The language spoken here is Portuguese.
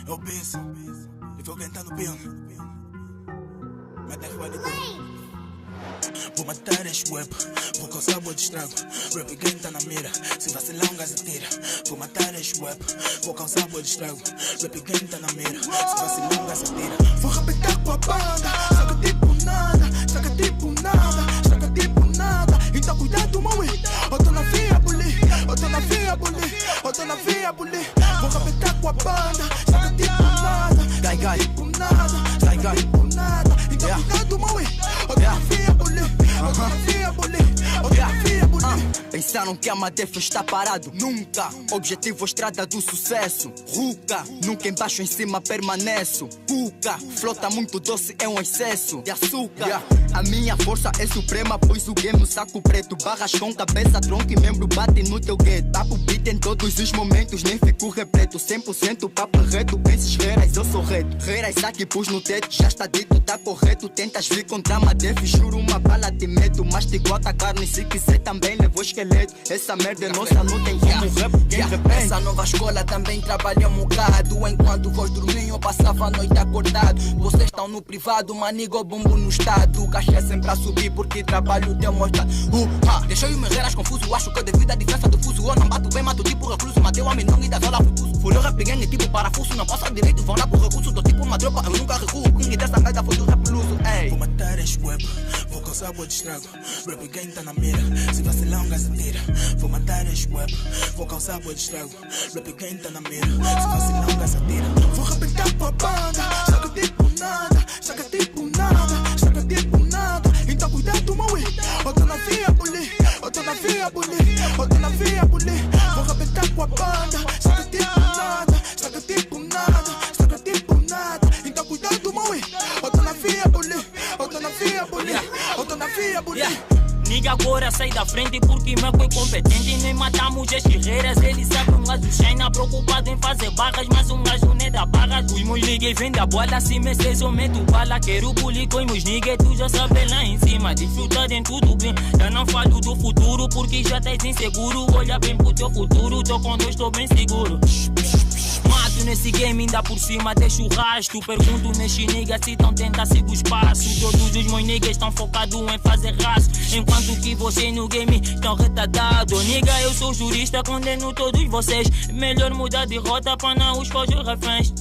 É o Benção. E vou cantar no piano. Mas tá de boa. Vou matar este web, vou causar bom estrago. Rap game tá na mira, se vacilar um gás atira. Vou matar este web, vou causar bom estrago. Rap game tá na mira, se vacilar um gás atira. Vou rapetar com a banda, saca tipo nada, saca tipo nada, saca tipo nada. Então cuidado, mãe, eu tô na via bully, eu tô na via bully, eu tô na via bully. Vou rapetar com a banda, saca tipo nada, saca tipo nada, saca tipo nada. Então cuidado, mãe, eu tô na via bully. Pensaram que a Madef está parado? Nunca. Objetivo estrada do sucesso. Ruca, nunca embaixo em cima permaneço. Cuca, flota muito doce é um excesso de açúcar. A minha força é suprema, pois o game no saco preto. Barras com cabeça, tronco e membro bate no teu gueto. Tapo beat em todos os momentos, nem fico repleto. 100% papo reto, penses reiras, eu sou reto. Reiras aqui pus no teto, já está dito, tá correto. Tentas vir contra a Madef, juro uma bala te meto. Mastigo a carne, se quiser também levou esqueleto. Essa merda é nossa, não tem como rap, quem repete. Essa nova escola também trabalha um bocado. Enquanto vós dormiam, eu passava a noite acordado. Vocês estão no privado, manigo bumbo no estado. O cachê é sempre a subir porque trabalho deu mostrado. Deixei o meu reiras confuso, acho que devido à diferença do fuso. Eu não bato bem, mato tipo recluso. Mateu a minão e da zola futuso. Fui no rap gang tipo parafuso. Não passa direito, vão lá com recurso. Tô tipo uma tropa, eu nunca recuo. O king dessa gaita foi do rap luso. Vou matar este web, vou causar bom estrago. Rap game tá na mira, se vacilar um gás atira. Vou matar este web, vou causar bom estrago. Rap game tá na mira, se vacilar um gás atira. Vou rapetar com a banda, saca tipo nada, saca tipo nada, saca tipo nada. Então cuidado, mãe, eu tô na via bully, eu tô na via bully, eu tô na via bully. Vou rapetar com a banda, saca tipo nada, saca tipo nada, saca tipo nada. Então cuidado, mãe, eu tô na via bully, eu tô na via bully, eu tô na via bully. Niga agora sai da frente porque meu foi competente e nem matamos as guerreiras. Ele sabe um gajo China preocupado em fazer barras, mas um gajo nem dá barras. Os meus niggas vendem a bola, se meses eu meto bala. Quero bullying com os meus niggas, tu já sabe lá em cima. Desfrutar em tudo bem, já não falo do futuro porque já estás inseguro. Olha bem pro teu futuro, tô com Deus, tô bem seguro. Mato nesse game ainda por cima, deixo o rastro. Pergunto nestes niggas se tão tenta seguir os passos. Todos os meus niggas estão focados em fazer raço, enquanto que vocês no game estão retardados. Nigga, eu sou jurista, condeno todos vocês. Melhor mudar de rota pra não os fugir reféns.